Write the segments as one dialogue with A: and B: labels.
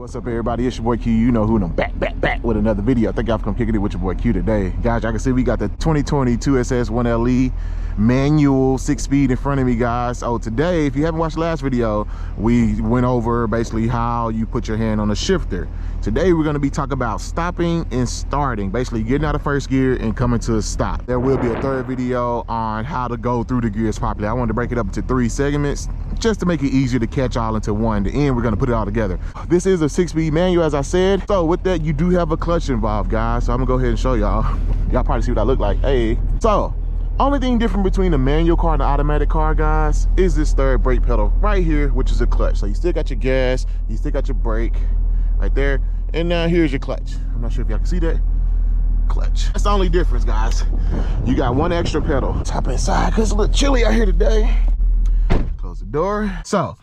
A: What's up, everybody? It's your boy Q. You know who, and I'm back with another video. Thank y'all for coming kicking it with your boy Q today. Guys, y'all can see we got the 2020 2SS 1LE manual 6-speed in front of me, guys. So today, if you haven't watched the last video, we went over basically how you put your hand on the shifter. Today, we're gonna be talking about stopping and starting, basically getting out of first gear and coming to a stop. There will be a third video on how to go through the gears properly. I wanted to break it up into 3 segments just to make it easier to catch all into one. The end, we're gonna put it all together. This is a 6-speed manual, as I said. So with that, you do have a clutch involved, guys. So I'm gonna go ahead and show y'all. Y'all probably see what I look like. Hey, so only thing different between the manual car and the automatic car, guys, is this third brake pedal right here, which is a clutch. So you still got your gas, you still got your brake right there, and now here's your clutch. I'm not sure if y'all can see that. Clutch. That's the only difference, guys. You got one extra pedal. Hop inside because it's a little chilly out here today. Close the door. So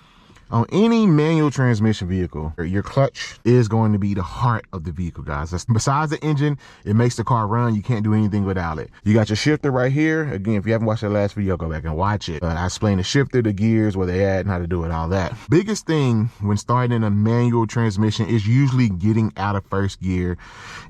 A: on any manual transmission vehicle, your clutch is going to be the heart of the vehicle, guys. That's, besides the engine, it makes the car run. You can't do anything without it. You got your shifter right here. Again, if you haven't watched the last video, go back and watch it. I explained the shifter, the gears, where they at, and how to do it, all that. Biggest thing when starting a manual transmission is usually getting out of first gear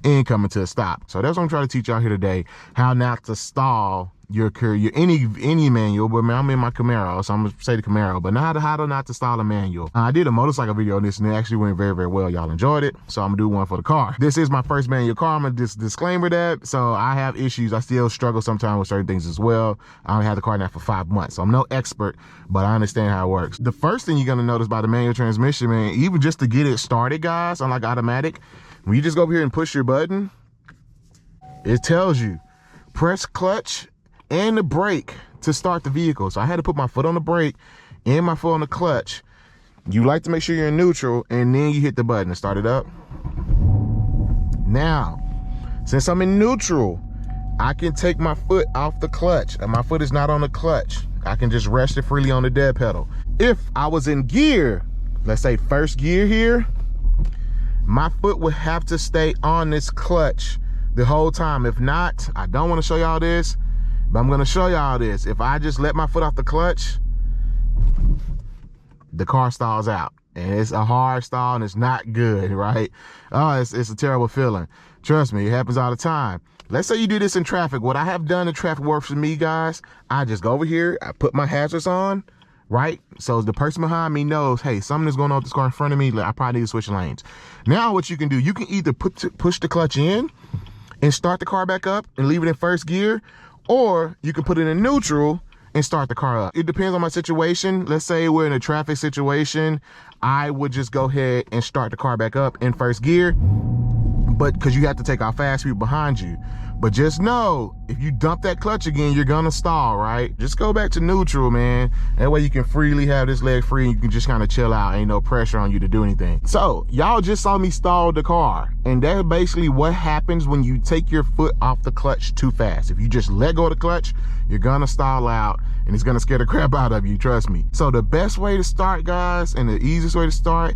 A: and coming to a stop. So that's what I'm trying to teach y'all here today, how not to stall your any manual. But man, I'm in my Camaro, so I'm gonna say the Camaro, but how to not to stall a manual. I did a motorcycle video on this and it actually went very, very well. Y'all enjoyed it, so I'm gonna do one for the car. This is my first manual car. I'm gonna disclaimer that. So I have issues. I still struggle sometimes with certain things as well. I only had the car now for 5 months, so I'm no expert, but I understand how it works. The first thing you're gonna notice about the manual transmission, man, even just to get it started, guys, unlike automatic, when you just go over here and push your button, it tells you press clutch and the brake to start the vehicle. So I had to put my foot on the brake and my foot on the clutch. You like to make sure you're in neutral, and then you hit the button to start it up. Now, since I'm in neutral, I can take my foot off the clutch, and my foot is not on the clutch. I can just rest it freely on the dead pedal. If I was in gear, let's say first gear here, my foot would have to stay on this clutch the whole time. If not, I don't want to show y'all this, but I'm gonna show y'all this. If I just let my foot off the clutch, the car stalls out. And it's a hard stall and it's not good, right? Oh, it's a terrible feeling. Trust me, it happens all the time. Let's say you do this in traffic. What I have done in traffic works for me, guys. I just go over here, I put my hazards on, right? So the person behind me knows, hey, something is going on with this car in front of me. I probably need to switch lanes. Now what you can do, you can either push the clutch in and start the car back up and leave it in first gear, or you can put it in neutral and start the car up. It depends on my situation. Let's say we're in a traffic situation. I would just go ahead and start the car back up in first gear, but because you have to take off fast people behind you. But just know, if you dump that clutch again, you're gonna stall, right? Just go back to neutral, man. That way you can freely have this leg free and you can just kind of chill out. Ain't no pressure on you to do anything. So y'all just saw me stall the car. And that's basically what happens when you take your foot off the clutch too fast. If you just let go of the clutch, you're gonna stall out and it's gonna scare the crap out of you, trust me. So the best way to start, guys, and the easiest way to start,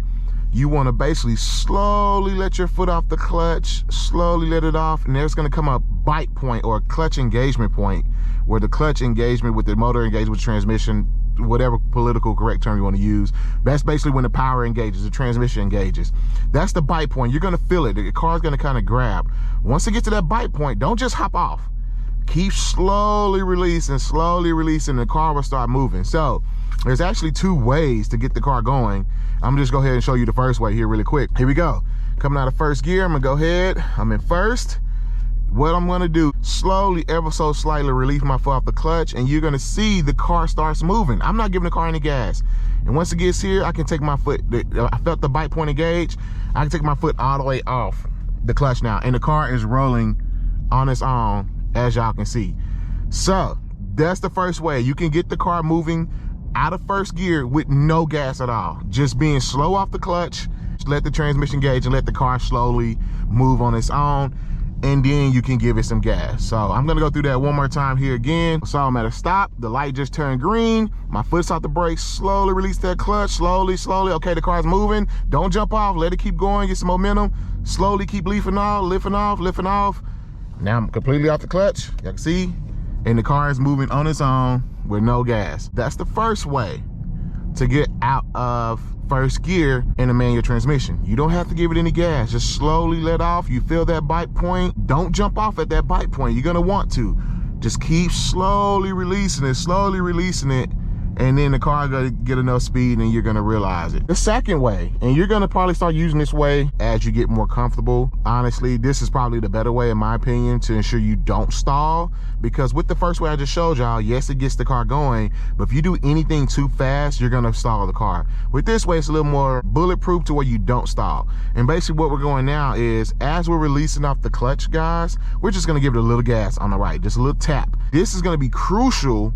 A: you want to basically slowly let your foot off the clutch, slowly let it off, and there's going to come a bite point or a clutch engagement point where the clutch engagement with the motor engagement with the transmission, whatever political correct term you want to use, that's basically when the power engages, the transmission engages. That's the bite point. You're going to feel it. The car's going to kind of grab. Once it gets to that bite point, don't just hop off. Keep slowly releasing, the car will start moving. So there's actually 2 ways to get the car going. I'm gonna just go ahead and show you the first way here really quick. Here we go. Coming out of first gear, I'm gonna go ahead. I'm in first. What I'm gonna do, slowly, ever so slightly release my foot off the clutch, and you're gonna see the car starts moving. I'm not giving the car any gas. And once it gets here, I can take my foot, I felt the bite point engage, I can take my foot all the way off the clutch now, and the car is rolling on its own, as y'all can see. So that's the first way. You can get the car moving out of first gear with no gas at all. Just being slow off the clutch, let the transmission gauge and let the car slowly move on its own, and then you can give it some gas. So I'm gonna go through that one more time here again. So I'm at a stop, the light just turned green, my foot's off the brake, slowly release that clutch, slowly. Okay, the car's moving, don't jump off, let it keep going, get some momentum, slowly keep lifting off. Now I'm completely off the clutch, y'all can see, and the car is moving on its own with no gas. That's the first way to get out of first gear in a manual transmission. You don't have to give it any gas. Just slowly let off. You feel that bite point. Don't jump off at that bite point. You're gonna want to. Just keep slowly releasing it, and then the car gonna get enough speed and you're gonna realize it. The second way, and you're gonna probably start using this way as you get more comfortable. Honestly, this is probably the better way in my opinion to ensure you don't stall, because with the first way I just showed y'all, yes, it gets the car going, but if you do anything too fast, you're gonna stall the car. With this way, it's a little more bulletproof to where you don't stall. And basically what we're going now is, as we're releasing off the clutch, guys, we're just gonna give it a little gas on the right, just a little tap. This is gonna be crucial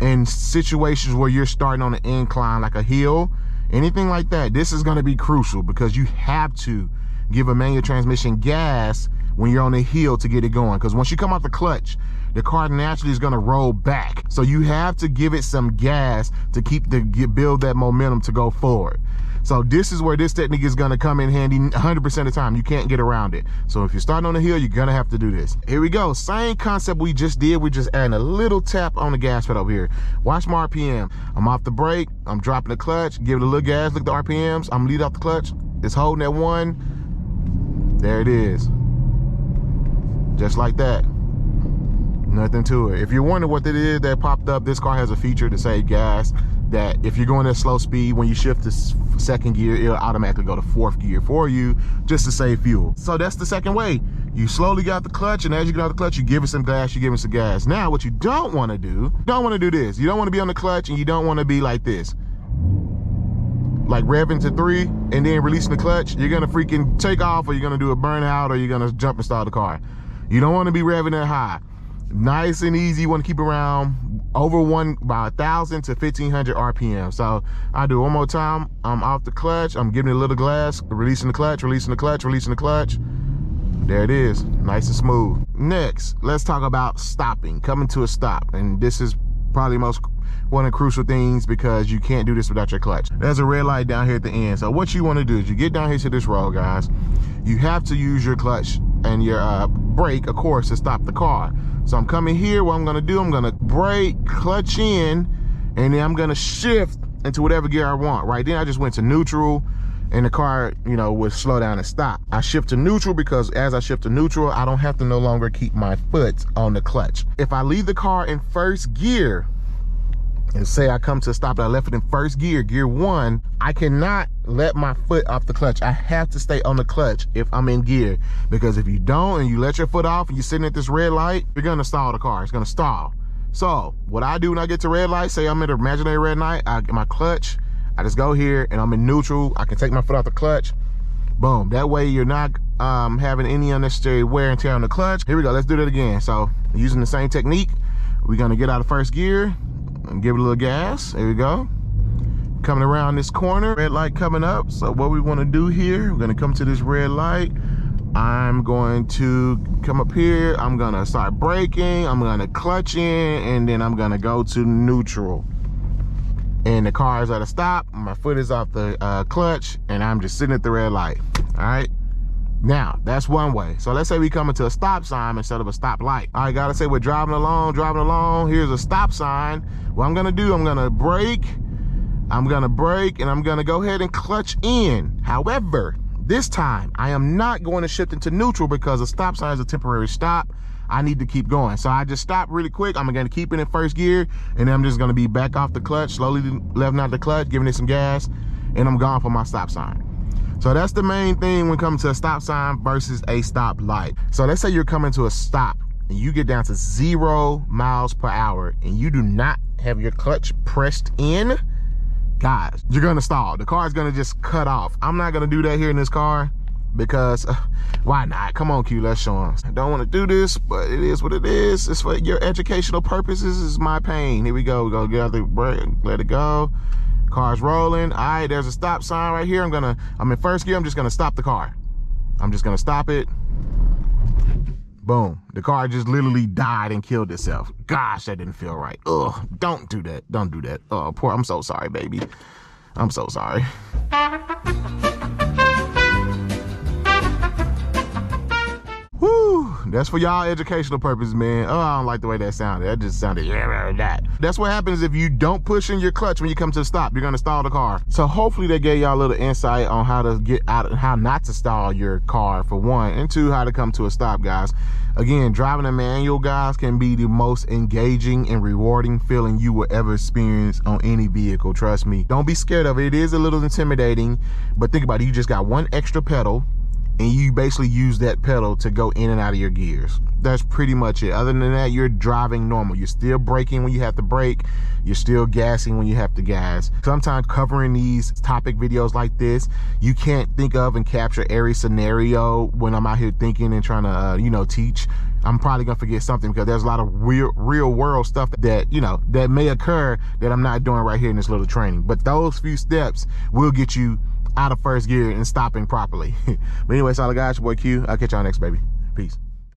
A: in situations where you're starting on an incline, like a hill, anything like that. This is gonna be crucial because you have to give a manual transmission gas when you're on a hill to get it going. Because once you come out the clutch, the car naturally is gonna roll back. So you have to give it some gas to build that momentum to go forward. So this is where this technique is gonna come in handy 100% of the time. You can't get around it. So if you're starting on the hill, you're gonna have to do this. Here we go, same concept we just did. We're just adding a little tap on the gas pedal over here. Watch my RPM. I'm off the brake, I'm dropping the clutch, give it a little gas, look at the RPMs. I'm lead off the clutch, it's holding at 1. There it is. Just like that. Nothing to it. If you're wondering what it is that popped up, this car has a feature to save gas, that if you're going at slow speed, when you shift to second gear, it'll automatically go to 4th gear for you, just to save fuel. So that's the second way. You slowly get out the clutch, and as you get out the clutch, you give it some gas, you give it some gas. Now, what you don't want to do, this. You don't want to be on the clutch, and you don't want to be like this. Like revving to 3 and then releasing the clutch. You're going to freaking take off, or you're going to do a burnout, or you're going to jump and start the car. You don't want to be revving that high. Nice and easy. You want to keep around over about 1,000 to 1,500 RPM. So I do one more time. I'm off the clutch. I'm giving it a little gas, releasing the clutch, releasing the clutch, releasing the clutch. There it is, nice and smooth. Next, let's talk about stopping, coming to a stop. And this is probably one of the crucial things, because you can't do this without your clutch. There's a red light down here at the end. So what you want to do is you get down here to this road, guys. You have to use your clutch and your brake, of course, to stop the car. So I'm coming here. What I'm gonna do, I'm gonna brake, clutch in, and then I'm gonna shift into whatever gear I want. Right then I just went to neutral, and the car, you know, would slow down and stop. I shift to neutral because as I shift to neutral, I don't have to no longer keep my foot on the clutch. If I leave the car in first gear, and say I come to a stop and I left it in first gear, gear 1, I cannot let my foot off the clutch. I have to stay on the clutch if I'm in gear, because if you don't and you let your foot off and you're sitting at this red light, you're gonna stall the car. It's gonna stall. So what I do when I get to red light, say I'm at an imaginary red light, I get my clutch, I just go here and I'm in neutral. I can take my foot off the clutch. Boom. That way you're not having any unnecessary wear and tear on the clutch. Here we go. Let's do that again. So using the same technique, we're gonna get out of first gear and give it a little gas. There we go. Coming around this corner, red light coming up. So what we want to do here, we're going to come to this red light. I'm going to come up here. I'm going to start braking. I'm going to clutch in, and then I'm going to go to neutral. And the car is at a stop. My foot is off the clutch, and I'm just sitting at the red light. All right. Now, that's one way. So let's say we come into a stop sign instead of a stop light. All right, gotta say we're driving along. Here's a stop sign. What I'm gonna do, I'm gonna brake, and I'm gonna go ahead and clutch in. However, this time, I am not going to shift into neutral because a stop sign is a temporary stop. I need to keep going. So I just stop really quick. I'm gonna keep it in first gear, and then I'm just gonna be back off the clutch, slowly leveling out the clutch, giving it some gas, and I'm gone for my stop sign. So that's the main thing when it comes to a stop sign versus a stop light. So let's say you're coming to a stop and you get down to 0 miles per hour and you do not have your clutch pressed in, guys, you're gonna stall. The car is gonna just cut off. I'm not gonna do that here in this car because why not? Come on, Q, let's show them. I don't want to do this, but it is what it is. It's for your educational purposes. This is my pain. Here we go. We're gonna get out the brake, let it go. Car's rolling. All right, there's a stop sign right here. I'm in first gear. I'm just gonna stop the car. I'm just gonna stop it. Boom. The car just literally died and killed itself. Gosh, that didn't feel right. Ugh, don't do that. Don't do that. Oh, poor, I'm so sorry, baby. I'm so sorry. Woo, That's for y'all educational purposes, man. Oh, I don't like the way that sounded. That just sounded, that. That's what happens if you don't push in your clutch when you come to the stop. You're gonna stall the car. So hopefully they gave y'all a little insight on how to get out and how not to stall your car, for one, and two, how to come to a stop, guys. Again, driving a manual, guys, can be the most engaging and rewarding feeling you will ever experience on any vehicle. Trust me. Don't be scared of it. It is a little intimidating, but think about it. You just got one extra pedal, and you basically use that pedal to go in and out of your gears. That's pretty much it. Other than that, you're driving normal. You're still braking when you have to brake. You're still gassing when you have to gas. Sometimes covering these topic videos like this, you can't think of and capture every scenario when I'm out here thinking and trying to, teach. I'm probably gonna forget something because there's a lot of real world stuff that, that may occur that I'm not doing right here in this little training. But those few steps will get you out of first gear and stopping properly. But anyway, solid guys, your boy Q. I'll catch y'all next, baby. Peace.